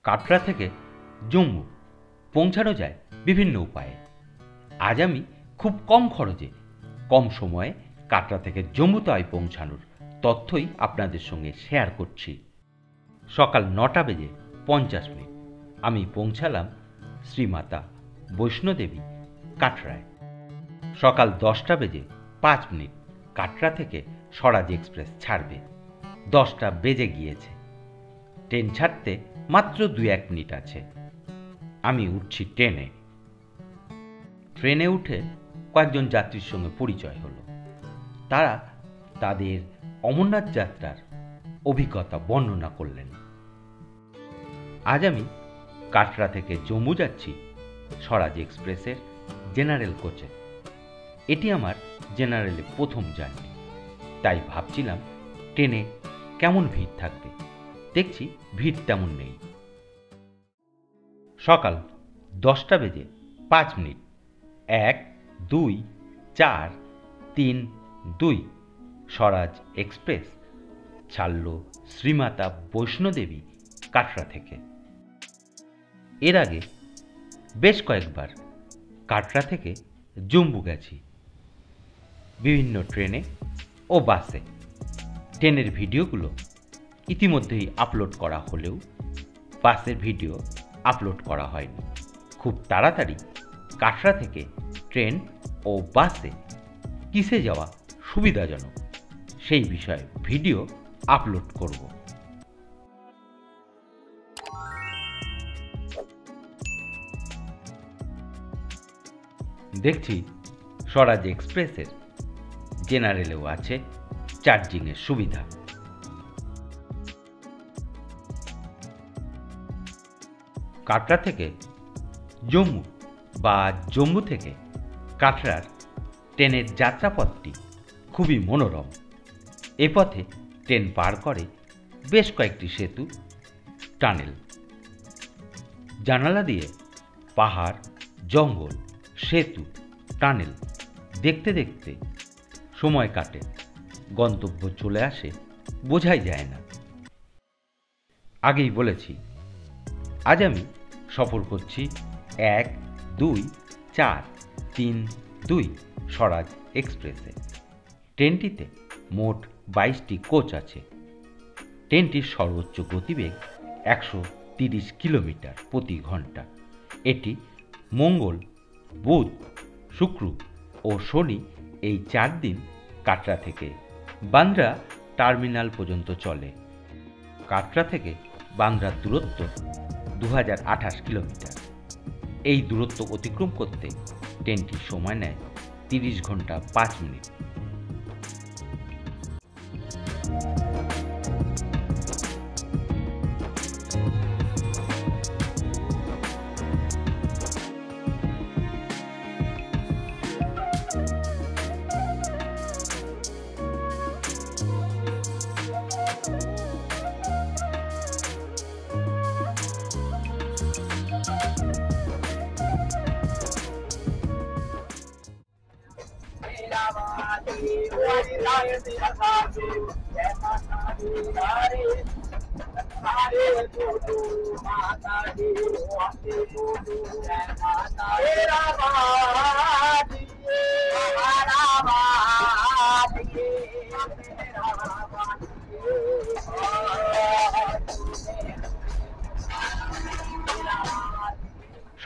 কাটরা থেকে জম্মু পৌঁছানো যায় বিভিন্ন উপায়ে। আজ আমি খুব কম খরচে কম সময়ে কাটরা থেকে জম্মু তাওয়ায় পৌঁছানোর তথ্যই আপনাদের সঙ্গে শেয়ার করছি। সকাল 9টা বেজে 50 মিনিট আমি পৌঁছালাম শ্রীমাতা বৈষ্ণোদেবী কাটরায়। সকাল 10টা বেজে 5 মিনিট কাটরা থেকে স্বরাজ এক্সপ্রেস ছাড়বে। 10টা বেজে গিয়েছে। ট্রেন ছাড়তে মাত্র 2-1 মিনিট আছে। আমি উঠছি ট্রেনে। ট্রেনে উঠে কয়েকজন যাত্রীর সঙ্গে পরিচয় হলো। তারা তাদের অমরনাথ যাত্রার অভিজ্ঞতা বর্ণনা করলেন। আজ আমি কাটরা থেকে জম্মু যাচ্ছি স্বরাজ এক্সপ্রেসের জেনারেল কোচে। এটি আমার জেনারেলে প্রথম জার্নি, তাই ভাবছিলাম ট্রেনে কেমন ভিড় থাকবে। দেখছি ভিড় তেমন নেই। সকাল 10টা বেজে 5 মিনিট 1, 2, 4, 3, 2 স্বরাজ এক্সপ্রেস ছাড়ল শ্রীমাতা বৈষ্ণোদেবী কাটরা থেকে। এর আগে বেশ কয়েকবার কাটরা থেকে জম্মু গেছি, বিভিন্ন ট্রেনে ও বাসে। ট্রেনের ভিডিওগুলো ইতিমধ্যেই আপলোড করা হলেও বাসের ভিডিও আপলোড করা হয়নি। খুব তাড়াতাড়ি কাটরা থেকে ট্রেন ও বাসে কিসে যাওয়া সুবিধাজনক সেই বিষয়ে ভিডিও আপলোড করব। দেখছি স্বরাজ এক্সপ্রেসের জেনারেলেও আছে চার্জিংয়ের সুবিধা। কাটরা থেকে জম্মু বা জম্মু থেকে কাটরার ট্রেনের যাত্রাপথটি খুবই মনোরম। এ পথে ট্রেন পার করে বেশ কয়েকটি সেতু, টানেল। জানালা দিয়ে পাহাড়, জঙ্গল, সেতু, টানেল দেখতে দেখতে সময় কাটে। গন্তব্য চলে আসে বোঝাই যায় না। আগেই বলেছি আজ আমি সফর করছি 1, 2, 4, 3, 2 স্বরাজ এক্সপ্রেসে। ট্রেনটিতে মোট 22টি কোচ আছে। ট্রেনটির সর্বোচ্চ গতিবেগ 130 কিলোমিটার প্রতি ঘন্টা। এটি মঙ্গল, বুধ, শুক্র ও শনি এই 4 দিন কাটরা থেকে বান্দ্রা টার্মিনাল পর্যন্ত চলে। কাটরা থেকে বান্দ্রার দূরত্ব 2028 কিলোমিটার। এই দূরত্ব অতিক্রম করতে ট্রেনটি সময় নেয় 30 ঘন্টা 5 মিনিট।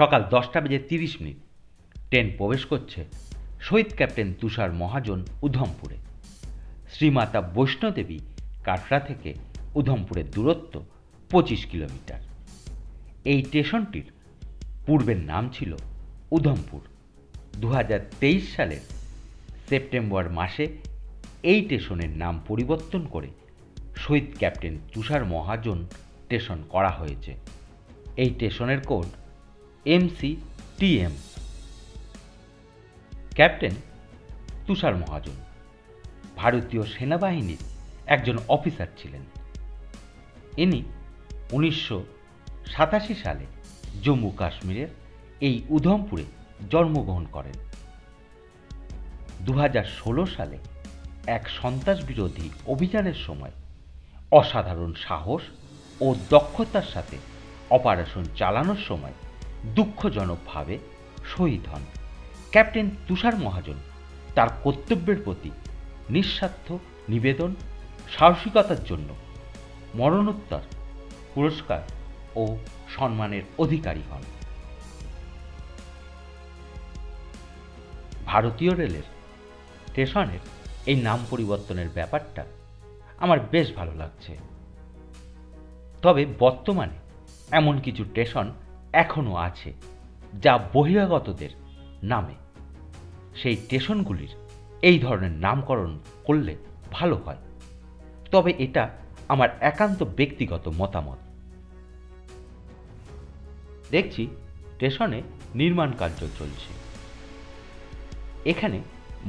সকাল 10টা বেজে 30 মিনিট ট্রেন প্রবেশ করছে শহীদ ক্যাপ্টেন তুষার মহাজন উধমপুরে। শ্রীমাতা বৈষ্ণোদেবী কাটরা থেকে উধমপুরের দূরত্ব 25 কিলোমিটার। এই স্টেশনটির পূর্বের নাম ছিল উধমপুর। 2023 সালের সেপ্টেম্বর মাসে এই স্টেশনের নাম পরিবর্তন করে শহীদ ক্যাপ্টেন তুষার মহাজন স্টেশন করা হয়েছে। এই স্টেশনের কোড MCTM। ক্যাপ্টেন তুষার মহাজন ভারতীয় সেনাবাহিনীর একজন অফিসার ছিলেন। ইনি 1987 সালে জম্মু কাশ্মীরের এই উধমপুরে জন্মগ্রহণ করেন। 2016 সালে এক সন্ত্রাস বিরোধী অভিযানের সময় অসাধারণ সাহস ও দক্ষতার সাথে অপারেশন চালানোর সময় দুঃখজনকভাবে শহীদ হন। ক্যাপ্টেন তুষার মহাজন তার কর্তব্যের প্রতি নিঃস্বার্থ নিবেদন সাহসিকতার জন্য মরণোত্তর পুরস্কার ও সম্মানের অধিকারী হন। ভারতীয় রেলের স্টেশনের এই নাম পরিবর্তনের ব্যাপারটা আমার বেশ ভালো লাগছে। তবে বর্তমানে এমন কিছু স্টেশন এখনও আছে যা বহিরাগতদের নামে। সেই স্টেশনগুলির এই ধরনের নামকরণ করলে ভালো হয়, তবে এটা আমার একান্ত ব্যক্তিগত মতামত। দেখছি স্টেশনে নির্মাণ কার্য চলছে। এখানে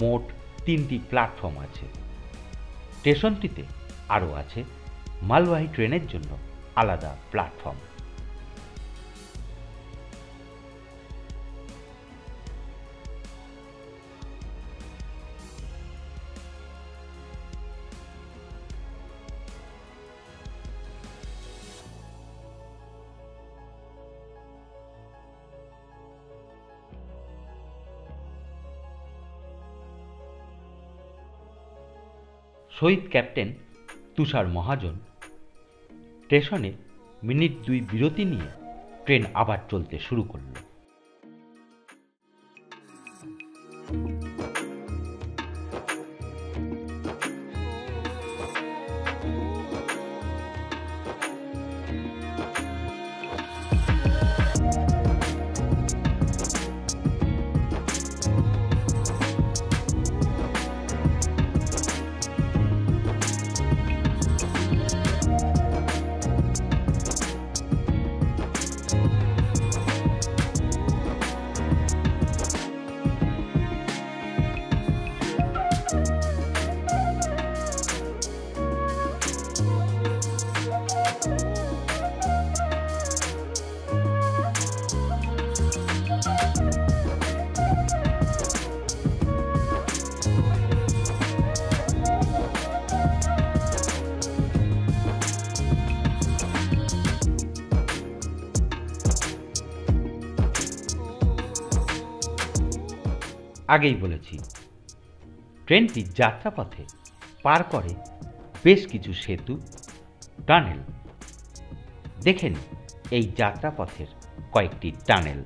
মোট 3টি প্ল্যাটফর্ম আছে। স্টেশনটিতে আরও আছে মালবাহী ট্রেনের জন্য আলাদা প্ল্যাটফর্ম। শহীদ ক্যাপ্টেন তুষার মহাজন স্টেশনে মিনিট 2 বিরতি নিয়ে ট্রেন আবার চলতে শুরু করল। আগেই বলেছি, ট্রেনটি যাত্রাপথে পার করে বেশ কিছু সেতু, টানেল। দেখেন এই যাত্রাপথের কয়েকটি টানেল।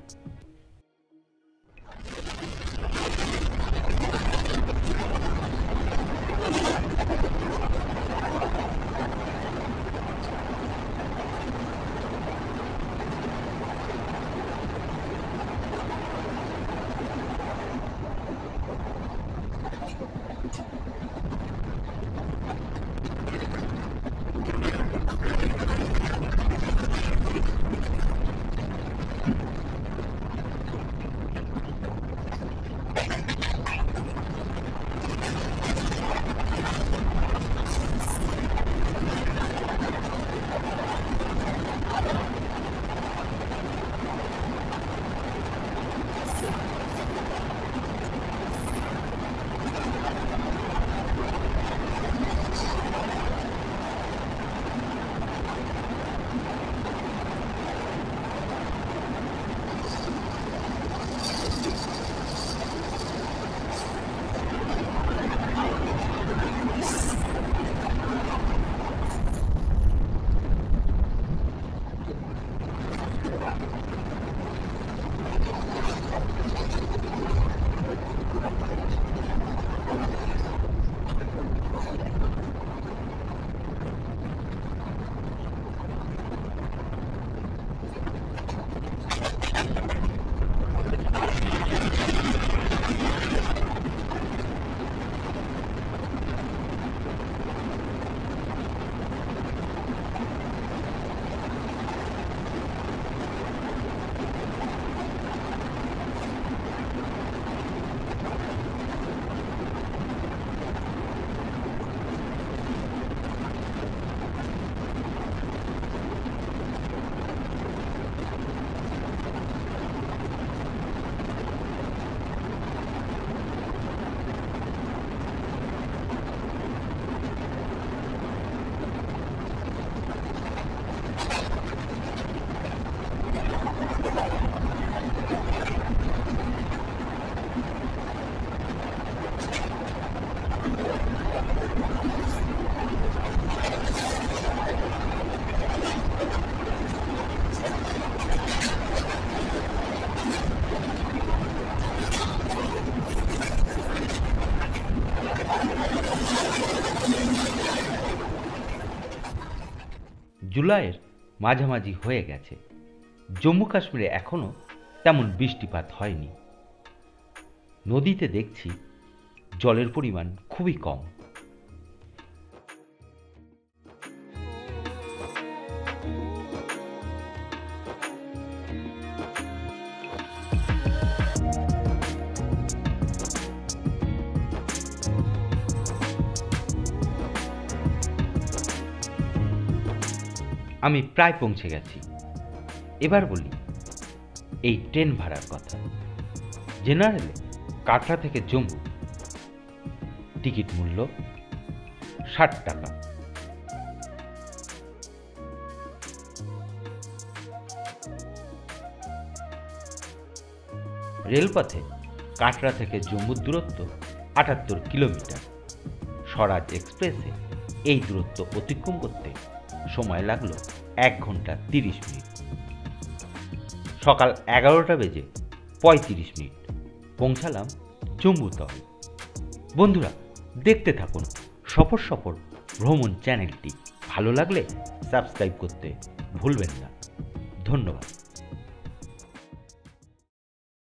জুলাইয়ের মাঝামাঝি হয়ে গেছে। জম্মু কাশ্মীরে এখনও তেমন বৃষ্টিপাত হয়নি। নদীতে দেখছি জলের পরিমাণ খুবই কম। আমি প্রায় পৌঁছে গেছি। এবার বলি এই ট্রেন ভাড়ার কথা। জেনারেলে কাটরা থেকে জম্মু টিকিট মূল্য 60 টাকা। রেলপথে কাটরা থেকে জম্মুর দূরত্ব 78 কিলোমিটার। স্বরাজ এক্সপ্রেসে এই দূরত্ব অতিক্রম করতে সময় লাগলো 1 ঘন্টা 30 মিনিট। সকাল 11টা বেজে 35 মিনিট পৌঁছালাম জম্মু তাওই। বন্ধুরা, দেখতে থাকুন সফর সফর ভ্রমণ চ্যানেলটি। ভালো লাগলে সাবস্ক্রাইব করতে ভুলবেন না। ধন্যবাদ।